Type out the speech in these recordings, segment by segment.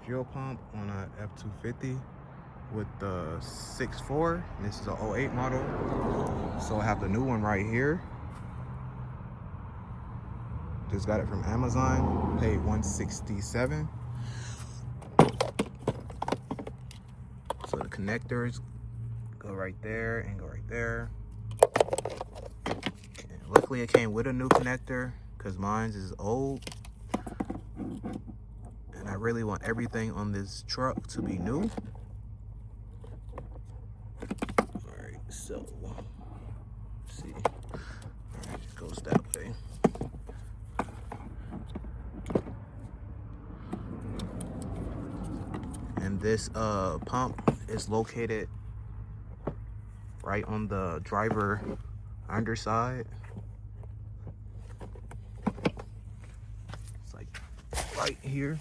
fuel pump on a F250 with the 6.4. This is a '08 model. So I have the new one right here. Just got it from Amazon, paid $167. So the connectors go right there and go right there. Luckily it came with a new connector because mine is old. And I really want everything on this truck to be new. Alright, so let's see. Alright, it goes that way. And this pump is located right on the driver underside. It's like right here.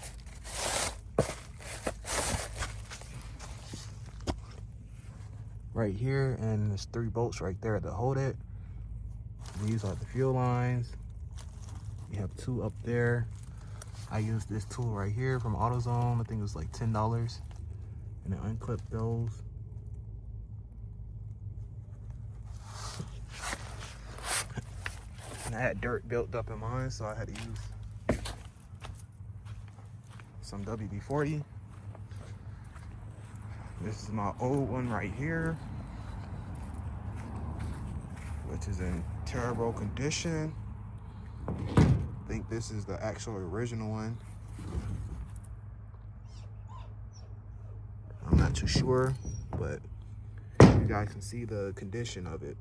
Right here, and there's 3 bolts right there to hold it. These are the fuel lines. You have 2 up there. I used this tool right here from AutoZone. I think it was like $10. And then unclip those. And I had dirt built up in mine, so I had to use some WD-40. This is my old one right here, which is in terrible condition. I think this is the actual original one. I'm not too sure, but you guys can see the condition of it.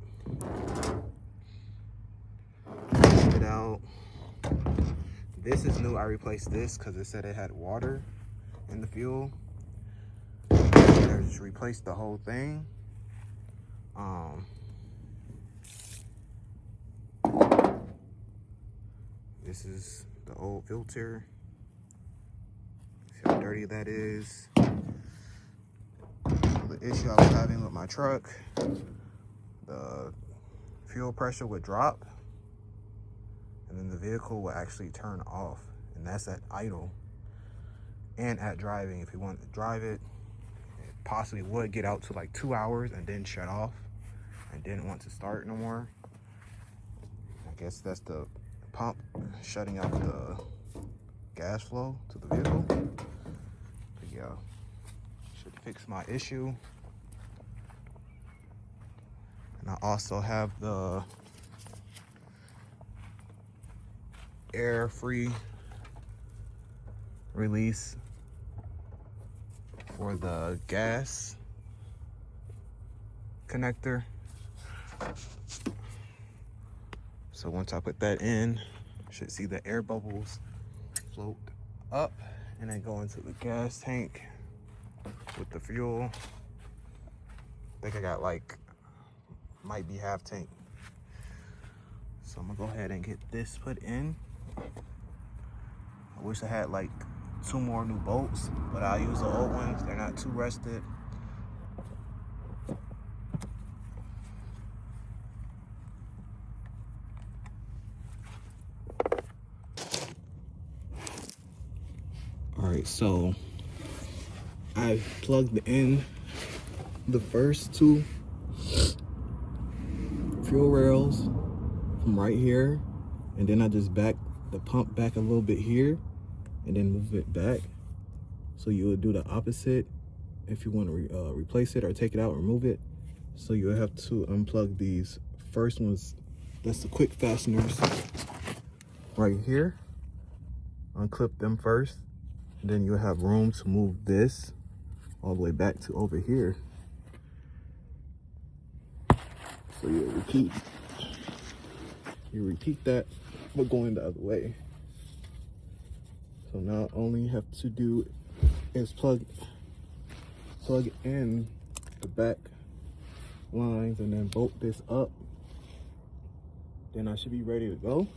Check it out. This is new. I replaced this because it said it had water in the fuel. I just replaced the whole thing. This is the old filter. See how dirty that is. The issue I was having with my truck, the fuel pressure would drop and then the vehicle would actually turn off, and that's at idle and at driving. If you want to drive it, it possibly would get out to like 2 hours and then shut off and didn't want to start no more. I guess that's the pump shutting off the gas flow to the vehicle. But yeah, should fix my issue. And I also have the air free release for the gas connector. So once I put that in, you should see the air bubbles float up and then go into the gas tank with the fuel. I think I got like, might be half tank. So I'm gonna go ahead and get this put in. I wish I had like 2 more new bolts, but I'll use the old ones. They're not too rusted. All right, so I plugged in the first 2 fuel rails from right here, and then I just back the pump back a little bit here and then move it back. So you would do the opposite if you want to replace it or take it out or remove it. So you have to unplug these first ones. That's the quick fasteners right here. Unclip them first, and then you'll have room to move this all the way back to over here. So you repeat that, but going the other way. So now all you have to do is plug in the back lines and then bolt this up. Then I should be ready to go.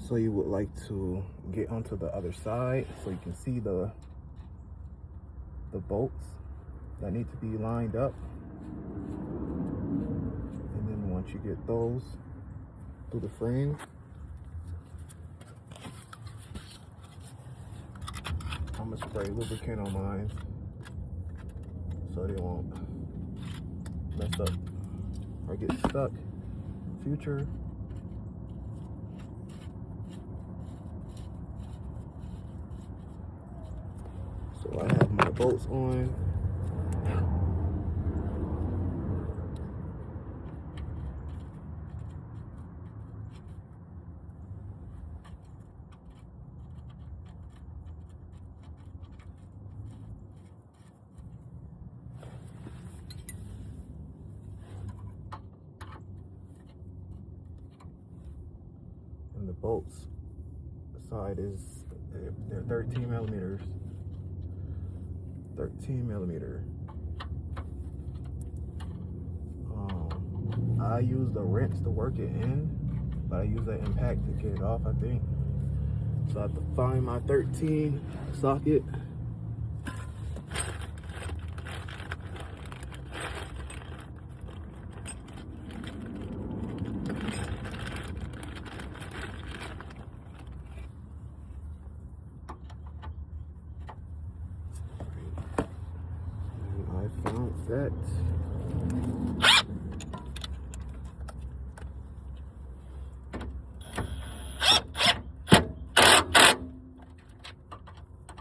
So you would like to get onto the other side so you can see the bolts that need to be lined up. And then once you get those through the frame, I'm gonna spray lubricant on mine so they won't mess up or get stuck in the future. So I have my bolts on. And the bolts side is, they're 13 millimeters. 13 millimeter. I use the wrench to work it in, but I use the impact to get it off, I think. So I have to find my 13 socket. I found that.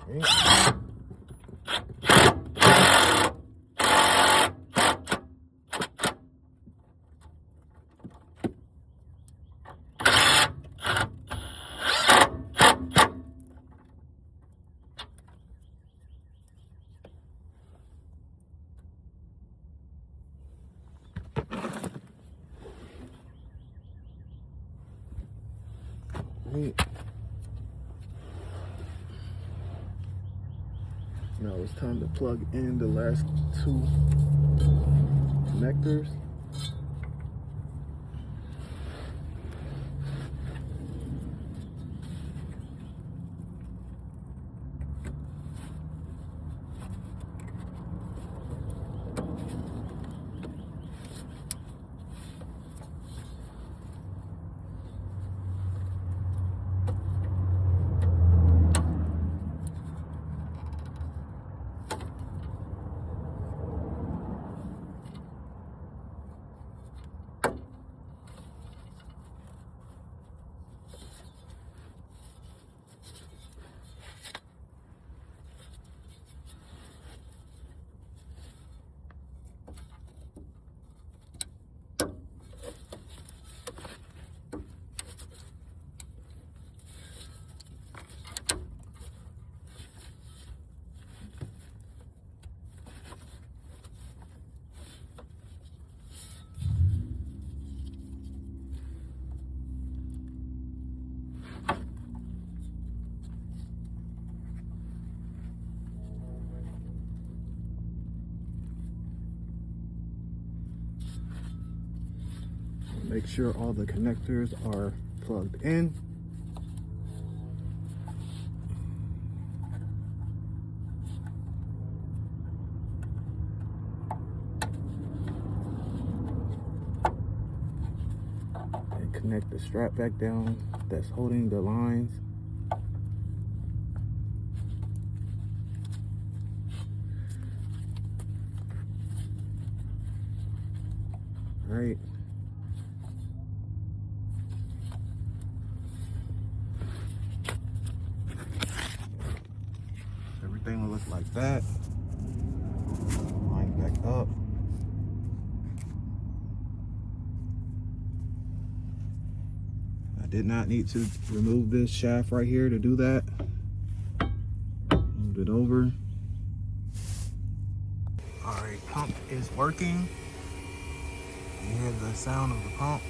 Okay. Right. Now it's time to plug in the last two connectors. Make sure all the connectors are plugged in. And connect the strap back down that's holding the lines. All right. Everything will look like that. Line back up. I did not need to remove this shaft right here to do that. it over. All right, pump is working. You hear the sound of the pump.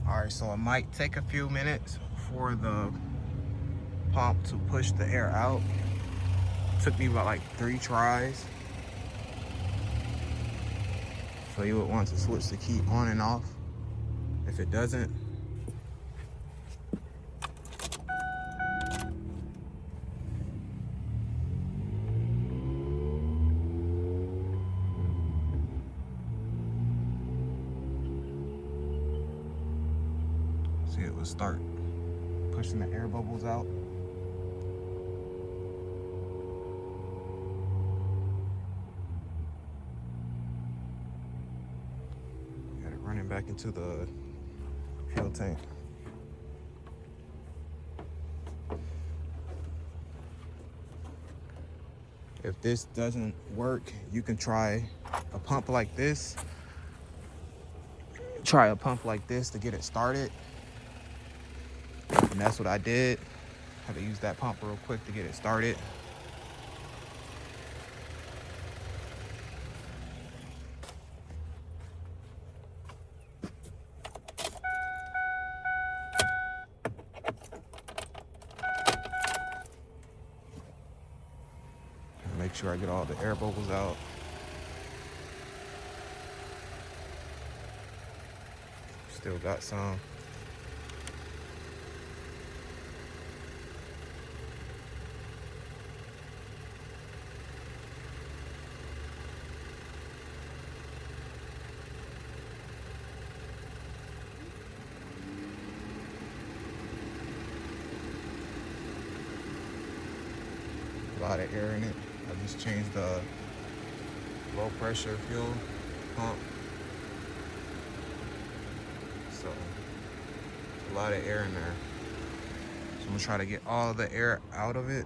All right, so it might take a few minutes for the pump to push the air out. It took me about like 3 tries. So you would want to switch the key on and off. If it doesn't, see, it would start pushing the air bubbles out. Got it running back into the fuel tank. If this doesn't work, you can try a pump like this. Try a pump like this to get it started. And that's what I did. Had to use that pump real quick to get it started. Make sure I get all the air bubbles out. Still got some. A lot of air in it. I just changed the low pressure fuel pump. So a lot of air in there. So I'm gonna try to get all the air out of it.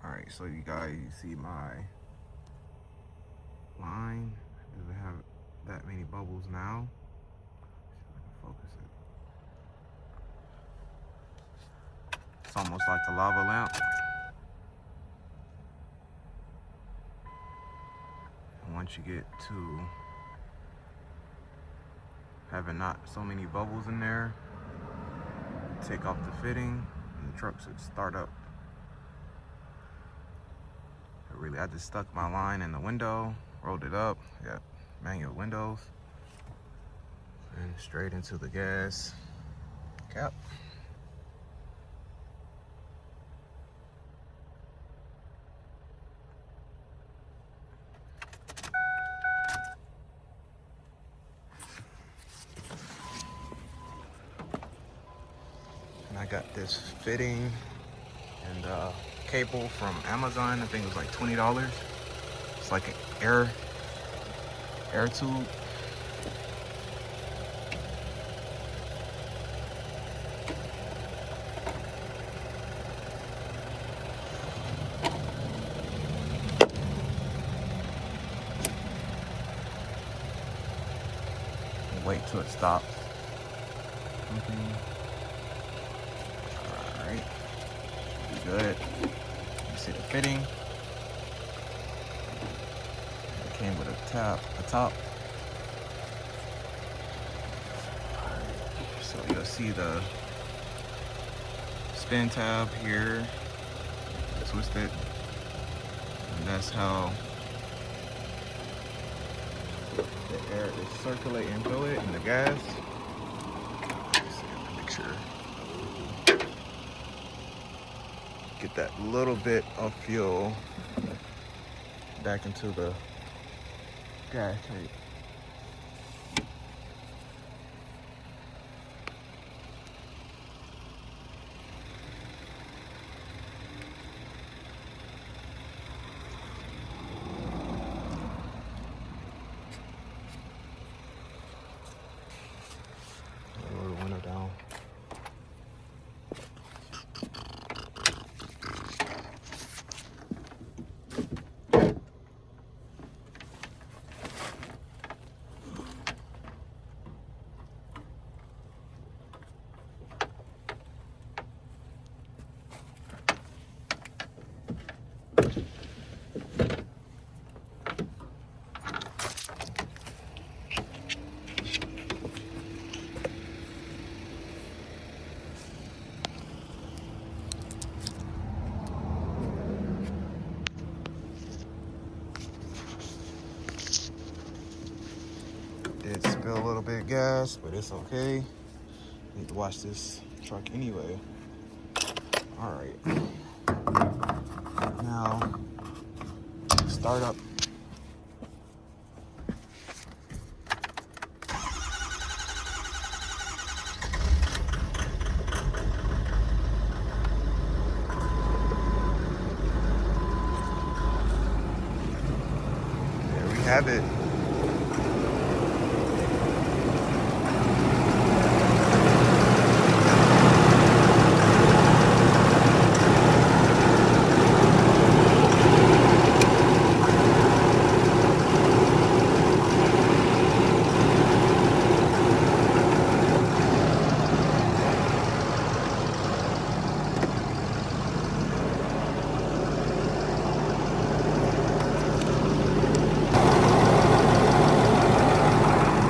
All right, so you guys see my line. Doesn't have that many bubbles now. See if I can focus it. It's almost like a lava lamp. And once you get to having not so many bubbles in there, take off the fitting and the truck should start up. But really, I just stuck my line in the window, rolled it up, got manual windows, and straight into the gas cap. And I got this fitting and cable from Amazon. I think it was like $20. It's like an air tube. Wait till it stops. All right, should be good. You see the fitting. It came with a top. So you'll see the spin tab here, twist it, and that's how the air is circulating through it and the gas. Let's see, make sure get that little bit of fuel back into the gas tank. feel a little bit gas, but it's okay. Need to watch this truck anyway. All right. Now, start up. There we have it.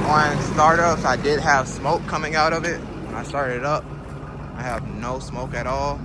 On startups, I did have smoke coming out of it when I started up. I have no smoke at all.